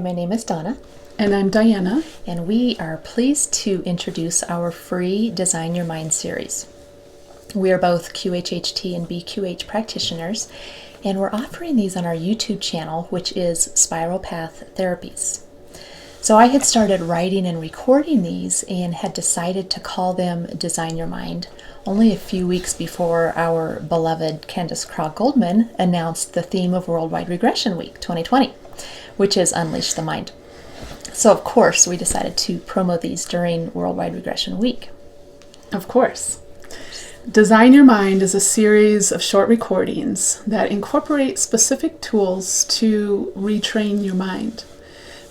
My name is Donna, And I'm Diana. and we are pleased to introduce our free Design Your Mind series. We are both QHHT and BQH practitioners, and we're offering these on our YouTube channel, which is Spiral Path Therapies. So I had started writing and recording these and had decided to call them Design Your Mind only a few weeks before our beloved Candace Craw-Goldman announced the theme of Worldwide Regression Week 2020, which is Unleash the Mind. So of course we decided to promo these during Worldwide Regression Week. Of course. Design Your Mind is a series of short recordings that incorporate specific tools to retrain your mind.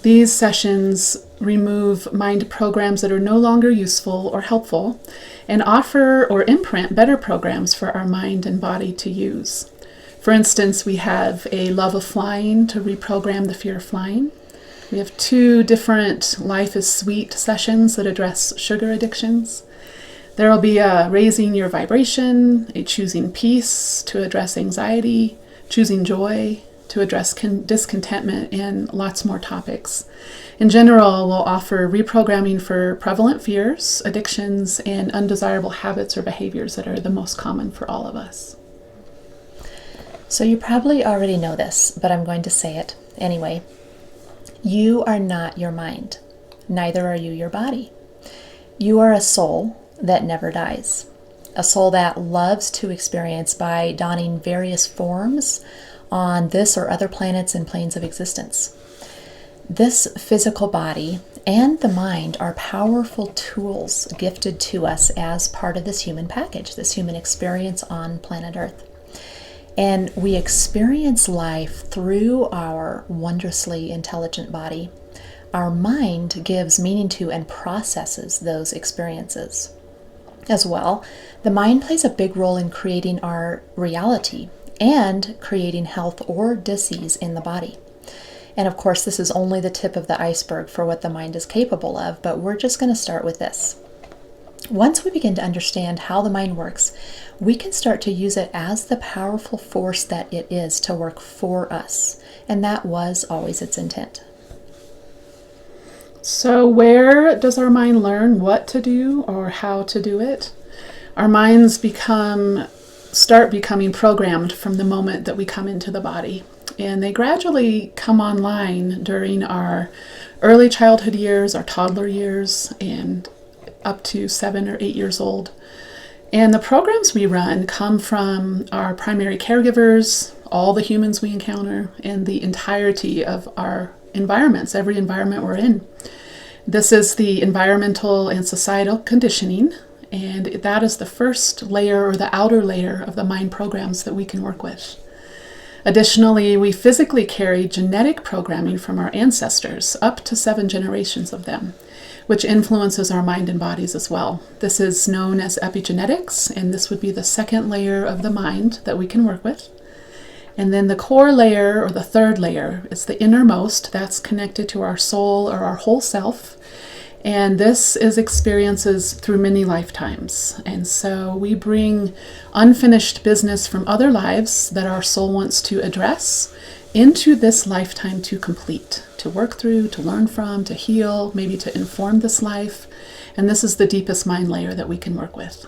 These sessions remove mind programs that are no longer useful or helpful and offer or imprint better programs for our mind and body to use. For instance, we have a love of flying to reprogram the fear of flying. We have 2 different Life is Sweet sessions that address sugar addictions. There will be a raising your vibration, a choosing peace to address anxiety, choosing joy to address discontentment, and lots more topics. In general, we'll offer reprogramming for prevalent fears, addictions, and undesirable habits or behaviors that are the most common for all of us. So you probably already know this, but I'm going to say it anyway. You are not your mind. Neither are you your body. You are a soul that never dies. A soul that loves to experience by donning various forms on this or other planets and planes of existence. This physical body and the mind are powerful tools gifted to us as part of this human package, this human experience on planet Earth. And we experience life through our wondrously intelligent body. Our mind gives meaning to and processes those experiences. As well, the mind plays a big role in creating our reality and creating health or disease in the body. And of course, this is only the tip of the iceberg for what the mind is capable of, but we're just going to start with this. Once we begin to understand how the mind works, we can start to use it as the powerful force that it is to work for us. And that was always its intent. So where does our mind learn what to do or how to do it? Our minds start becoming programmed from the moment that we come into the body. And they gradually come online during our early childhood years, our toddler years, and up to 7 or 8 years old. And the programs we run come from our primary caregivers, all the humans we encounter, and the entirety of our environments, every environment we're in. This is the environmental and societal conditioning, and that is the first layer or the outer layer of the mind programs that we can work with. Additionally, we physically carry genetic programming from our ancestors, up to 7 generations of them, which influences our mind and bodies as well. This is known as epigenetics, and this would be the second layer of the mind that we can work with. And then the core layer, or the third layer, is the innermost. That's connected to our soul or our whole self. And this is experiences through many lifetimes. And so we bring unfinished business from other lives that our soul wants to address into this lifetime to complete, to work through, to learn from, to heal, maybe to inform this life. And this is the deepest mind layer that we can work with.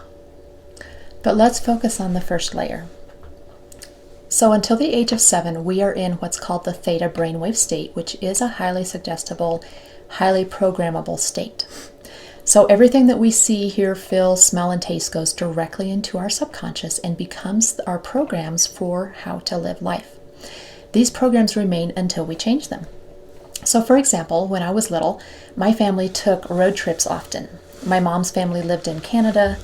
But let's focus on the first layer. So until the age of 7, we are in what's called the theta brainwave state, which is a highly suggestible, highly programmable state. So everything that we see, hear, feel, smell, and taste goes directly into our subconscious and becomes our programs for how to live life. These programs remain until we change them. So for example, when I was little, my family took road trips often. My mom's family lived in Canada,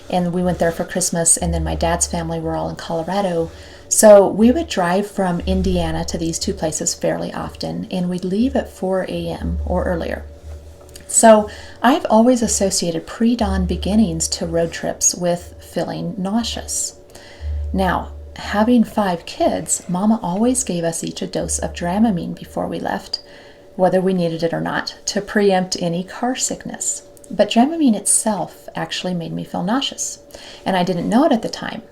and we went there for Christmas, and then my dad's family were all in Colorado. So we would drive from Indiana to these 2 places fairly often, and we'd leave at 4 a.m. or earlier. So I've always associated pre-dawn beginnings to road trips with feeling nauseous. Now, having 5 kids, Mama always gave us each a dose of Dramamine before we left, whether we needed it or not, to preempt any car sickness. But Dramamine itself actually made me feel nauseous, and I didn't know it at the time.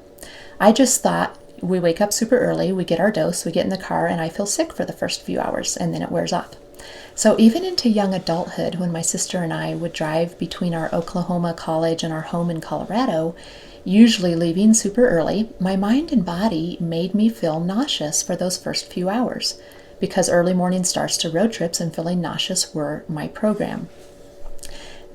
I just thought, we wake up super early, we get our dose, we get in the car, and I feel sick for the first few hours, and then it wears off. So even into young adulthood, when my sister and I would drive between our Oklahoma college and our home in Colorado, usually leaving super early, my mind and body made me feel nauseous for those first few hours, because early morning starts to road trips and feeling nauseous were my program.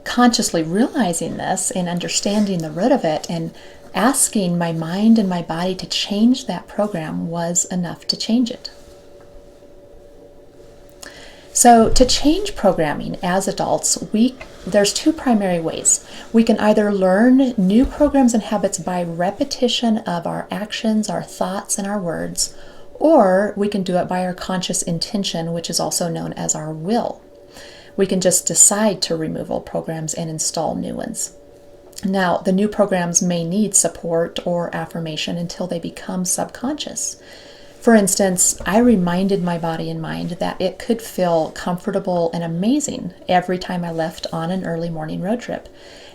Consciously realizing this and understanding the root of it and asking my mind and my body to change that program was enough to change it. So to change programming as adults, there's two primary ways. We can either learn new programs and habits by repetition of our actions, our thoughts, and our words, or we can do it by our conscious intention, which is also known as our will. We can just decide to remove old programs and install new ones. Now, the new programs may need support or affirmation until they become subconscious. For instance, I reminded my body and mind that it could feel comfortable and amazing every time I left on an early morning road trip,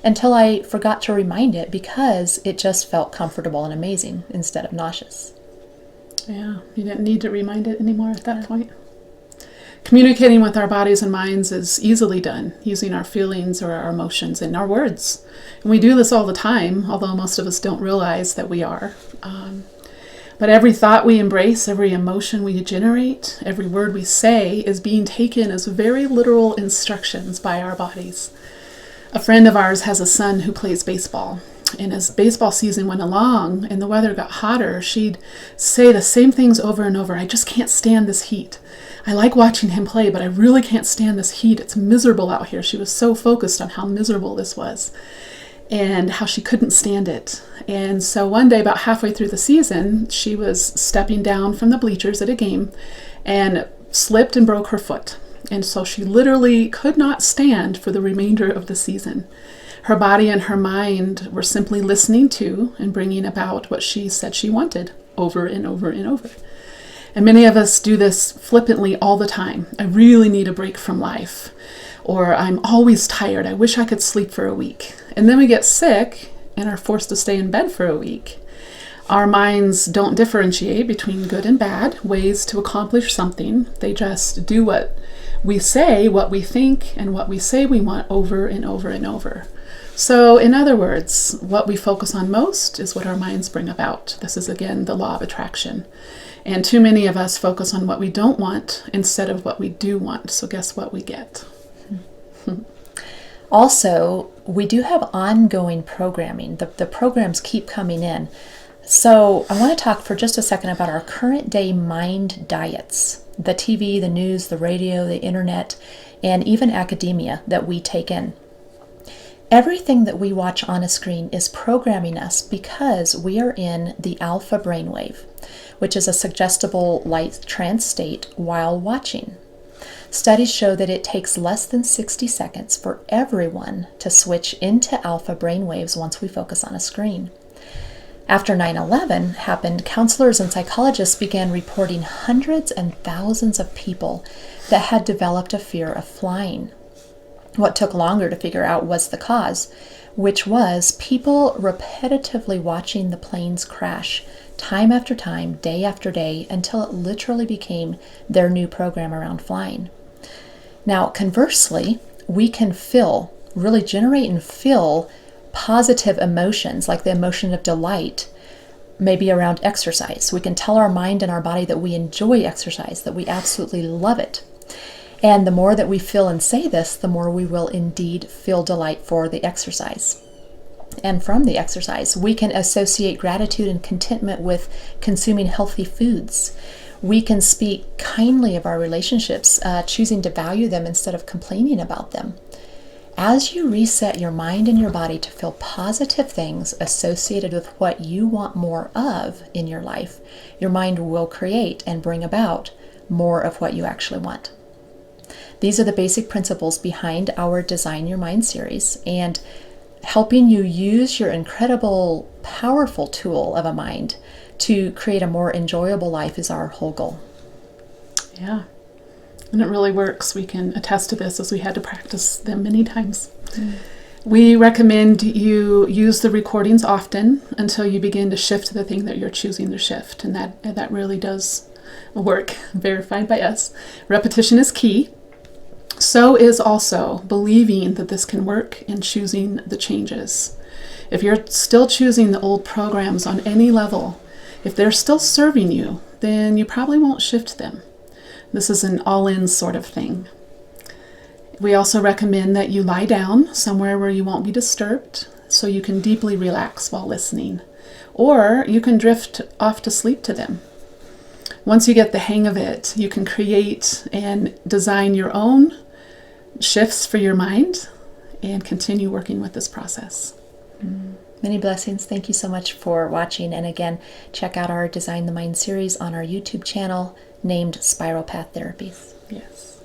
until I forgot to remind it because it just felt comfortable and amazing instead of nauseous. Yeah, you didn't need to remind it anymore at that point. Communicating with our bodies and minds is easily done using our feelings or our emotions and our words. And we do this all the time, although most of us don't realize that we are. But every thought we embrace, every emotion we generate, every word we say is being taken as very literal instructions by our bodies. A friend of ours has a son who plays baseball. And as baseball season went along and the weather got hotter, she'd say the same things over and over. I just can't stand this heat. I like watching him play, but I really can't stand this heat. It's miserable out here. She was so focused on how miserable this was and how she couldn't stand it. And so one day, about halfway through the season, she was stepping down from the bleachers at a game and slipped and broke her foot. And so she literally could not stand for the remainder of the season. Her body and her mind were simply listening to and bringing about what she said she wanted over and over and over. And many of us do this flippantly all the time. I really need a break from life. Or I'm always tired. I wish I could sleep for a week. And then we get sick and are forced to stay in bed for a week. Our minds don't differentiate between good and bad ways to accomplish something. They just do what we say, what we think, and what we say we want over and over and over. So in other words, what we focus on most is what our minds bring about. This is, again, the law of attraction. And too many of us focus on what we don't want instead of what we do want. So guess what we get? Also, we do have ongoing programming. The programs keep coming in. So I want to talk for just a second about our current day mind diets. The TV, the news, the radio, the internet, and even academia that we take in. Everything that we watch on a screen is programming us because we are in the alpha brainwave, which is a suggestible light trance state while watching. Studies show that it takes less than 60 seconds for everyone to switch into alpha brainwaves once we focus on a screen. After 9/11 happened, counselors and psychologists began reporting hundreds and thousands of people that had developed a fear of flying. What took longer to figure out was the cause, which was people repetitively watching the planes crash time after time, day after day, until it literally became their new program around flying. Now, conversely, we can really generate and feel positive emotions, like the emotion of delight, maybe around exercise. We can tell our mind and our body that we enjoy exercise, that we absolutely love it. And the more that we feel and say this, the more we will indeed feel delight for the exercise. And from the exercise, we can associate gratitude and contentment with consuming healthy foods. We can speak kindly of our relationships, choosing to value them instead of complaining about them. As you reset your mind and your body to feel positive things associated with what you want more of in your life, your mind will create and bring about more of what you actually want. These are the basic principles behind our Design Your Mind series, and helping you use your incredible, powerful tool of a mind to create a more enjoyable life is our whole goal. Yeah. And it really works. We can attest to this as we had to practice them many times. We recommend you use the recordings often until you begin to shift the thing that you're choosing to shift. And that really does work, verified by us. Repetition is key. So is also believing that this can work and choosing the changes. If you're still choosing the old programs on any level, if they're still serving you, then you probably won't shift them. This is an all-in sort of thing. We also recommend that you lie down somewhere where you won't be disturbed so you can deeply relax while listening. Or you can drift off to sleep to them. Once you get the hang of it, you can create and design your own shifts for your mind and continue working with this process. Many blessings. Thank you so much for watching. And again, check out our Design the Mind series on our YouTube channel named Spiral Path Therapies. Yes.